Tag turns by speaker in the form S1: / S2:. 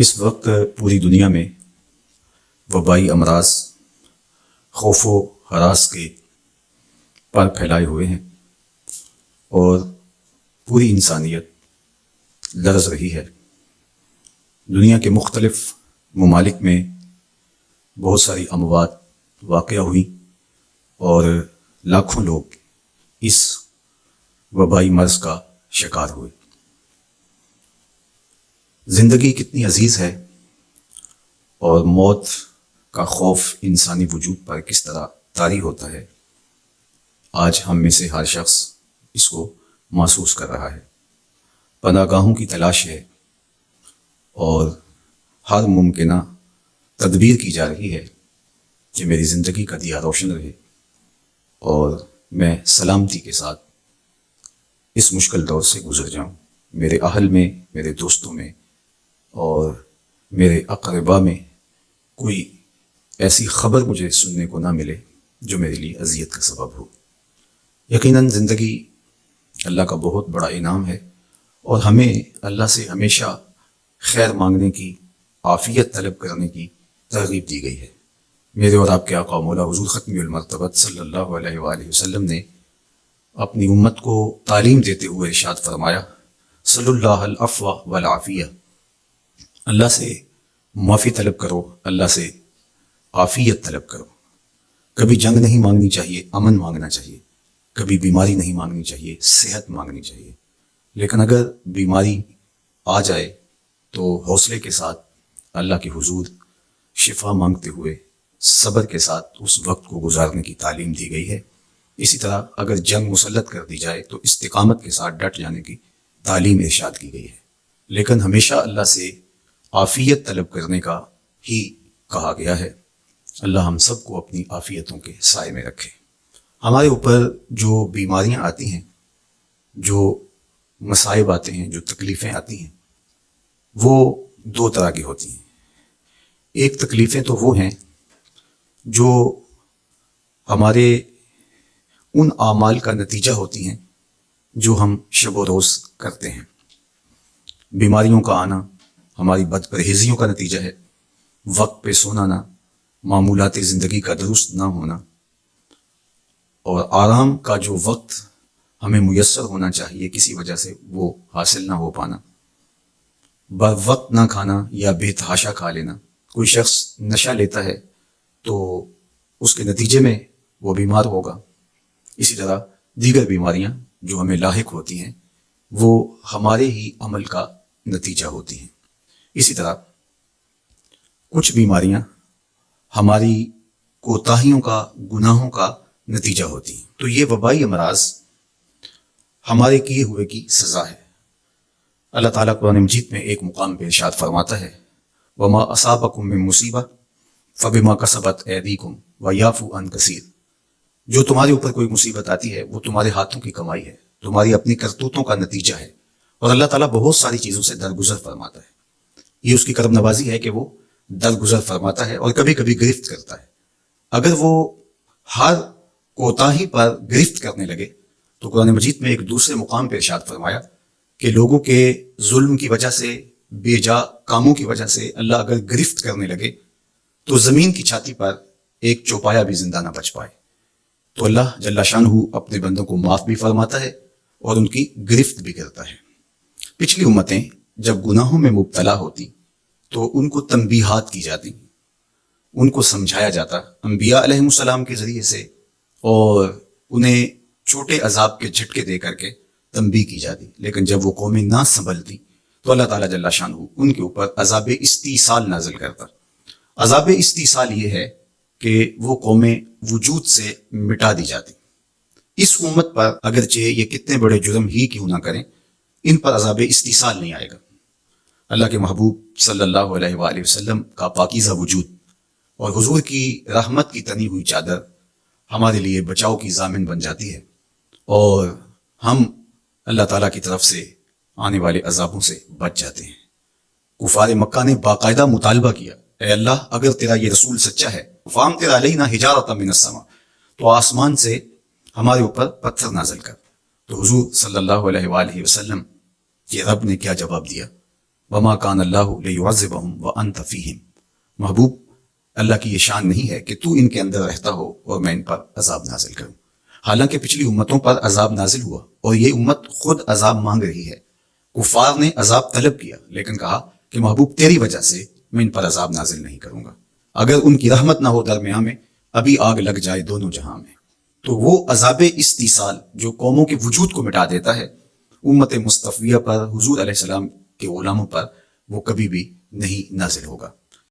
S1: اس وقت پوری دنیا میں وبائی امراض خوف و ہراس کے پر پھیلائے ہوئے ہیں اور پوری انسانیت لرز رہی ہے۔ دنیا کے مختلف ممالک میں بہت ساری اموات واقع ہوئی اور لاکھوں لوگ اس وبائی مرض کا شکار ہوئے۔ زندگی کتنی عزیز ہے اور موت کا خوف انسانی وجود پر کس طرح طاری ہوتا ہے، آج ہم میں سے ہر شخص اس کو محسوس کر رہا ہے۔ پناہ گاہوں کی تلاش ہے اور ہر ممکنہ تدبیر کی جا رہی ہے کہ میری زندگی کا دیا روشن رہے اور میں سلامتی کے ساتھ اس مشکل دور سے گزر جاؤں، میرے اہل میں، میرے دوستوں میں اور میرے اقربا میں کوئی ایسی خبر مجھے سننے کو نہ ملے جو میرے لیے اذیت کا سبب ہو۔ یقیناً زندگی اللہ کا بہت بڑا انعام ہے اور ہمیں اللہ سے ہمیشہ خیر مانگنے کی، عافیت طلب کرنے کی ترغیب دی گئی ہے۔ میرے اور آپ کے آقا مولا حضور ختم المرتبت صلی اللہ علیہ وآلہ وسلم نے اپنی امت کو تعلیم دیتے ہوئے ارشاد فرمایا، صلی اللہ العفو والعافیہ، اللہ سے معافی طلب کرو، اللہ سے عافیت طلب کرو۔ کبھی جنگ نہیں مانگنی چاہیے، امن مانگنا چاہیے۔ کبھی بیماری نہیں مانگنی چاہیے، صحت مانگنی چاہیے۔ لیکن اگر بیماری آ جائے تو حوصلے کے ساتھ اللہ کے حضور شفا مانگتے ہوئے صبر کے ساتھ اس وقت کو گزارنے کی تعلیم دی گئی ہے۔ اسی طرح اگر جنگ مسلط کر دی جائے تو استقامت کے ساتھ ڈٹ جانے کی تعلیم ارشاد کی گئی ہے۔ لیکن ہمیشہ اللہ سے عافیت طلب کرنے کا ہی کہا گیا ہے۔ اللہ ہم سب کو اپنی عافیتوں کے سائے میں رکھے۔ ہمارے اوپر جو بیماریاں آتی ہیں، جو مصائب آتے ہیں، جو تکلیفیں آتی ہیں، وہ دو طرح کی ہوتی ہیں۔ ایک تکلیفیں تو وہ ہیں جو ہمارے ان اعمال کا نتیجہ ہوتی ہیں جو ہم شب و روز کرتے ہیں۔ بیماریوں کا آنا ہماری بد پرہیزیوں کا نتیجہ ہے، وقت پہ سونا نہ، معمولات زندگی کا درست نہ ہونا، اور آرام کا جو وقت ہمیں میسر ہونا چاہیے کسی وجہ سے وہ حاصل نہ ہو پانا، بر وقت نہ کھانا یا بے تحاشا کھا لینا۔ کوئی شخص نشہ لیتا ہے تو اس کے نتیجے میں وہ بیمار ہوگا۔ اسی طرح دیگر بیماریاں جو ہمیں لاحق ہوتی ہیں وہ ہمارے ہی عمل کا نتیجہ ہوتی ہیں۔ اسی طرح کچھ بیماریاں ہماری کوتاہیوں کا، گناہوں کا نتیجہ ہوتی ہیں۔ تو یہ وبائی امراض ہمارے کیے ہوئے کی سزا ہے۔ اللہ تعالیٰ قرآن مجید میں ایک مقام پہ ارشاد فرماتا ہے، وما اصابکم من مصیبہ فبما کسبت ایدیکم ویعفو عن کثیر۔ جو تمہارے اوپر کوئی مصیبت آتی ہے وہ تمہارے ہاتھوں کی کمائی ہے، تمہاری اپنی کرتوتوں کا نتیجہ ہے، اور اللہ تعالیٰ بہت ساری چیزوں سے درگزر فرماتا ہے۔ یہ اس کی کرم نوازی ہے کہ وہ درگزر فرماتا ہے اور کبھی کبھی گرفت کرتا ہے۔ اگر وہ ہر کوتاہی پر گرفت کرنے لگے تو قرآن مجید میں ایک دوسرے مقام پہ ارشاد فرمایا کہ لوگوں کے ظلم کی وجہ سے، بے جا کاموں کی وجہ سے اللہ اگر گرفت کرنے لگے تو زمین کی چھاتی پر ایک چوپایا بھی زندہ نہ بچ پائے۔ تو اللہ جل شانہ اپنے بندوں کو معاف بھی فرماتا ہے اور ان کی گرفت بھی کرتا ہے۔ پچھلی امتیں جب گناہوں میں مبتلا ہوتی تو ان کو تنبیہات کی جاتی، ان کو سمجھایا جاتا انبیاء علیہ السلام کے ذریعے سے، اور انہیں چھوٹے عذاب کے جھٹکے دے کر کے تنبیہ کی جاتی۔ لیکن جب وہ قومیں نہ سنبھلتی تو اللہ تعالیٰ جل شانہ ان کے اوپر عذاب استیصال نازل کرتا۔ عذاب استیصال یہ ہے کہ وہ قومیں وجود سے مٹا دی جاتی۔ اس امت پر اگرچہ یہ کتنے بڑے جرم ہی کیوں نہ کریں، ان پر عذاب استیصال نہیں آئے گا۔ اللہ کے محبوب صلی اللہ علیہ وآلہ وسلم کا پاکیزہ وجود اور حضور کی رحمت کی تنی ہوئی چادر ہمارے لیے بچاؤ کی ضامن بن جاتی ہے، اور ہم اللہ تعالیٰ کی طرف سے آنے والے عذابوں سے بچ جاتے ہیں۔ کفار مکہ نے باقاعدہ مطالبہ کیا، اے اللہ اگر تیرا یہ رسول سچا ہے فامطر علینا حجارۃ من السماء، تو آسمان سے ہمارے اوپر پتھر نازل کر۔ تو حضور صلی اللہ علیہ وآلہ وسلم کہ رب نے کیا جواب دیا؟ وما کان اللہ لیعذبہم وانت فیہم، محبوب اللہ کی یہ شان نہیں ہے کہ تو ان کے اندر رہتا ہو اور میں ان پر عذاب نازل کروں۔ حالانکہ پچھلی امتوں پر عذاب نازل ہوا اور یہ امت خود عذاب مانگ رہی ہے۔ کفار نے عذاب طلب کیا لیکن کہا کہ محبوب تیری وجہ سے میں ان پر عذاب نازل نہیں کروں گا، اگر ان کی رحمت نہ ہو درمیان میں ابھی آگ لگ جائے دونوں جہاں میں۔ تو وہ عذاب استیصال جو قوموں کے وجود کو مٹا دیتا ہے، امت مصطفیہ پر، حضور علیہ السلام کے غلاموں پر وہ کبھی بھی نہیں نازل ہوگا۔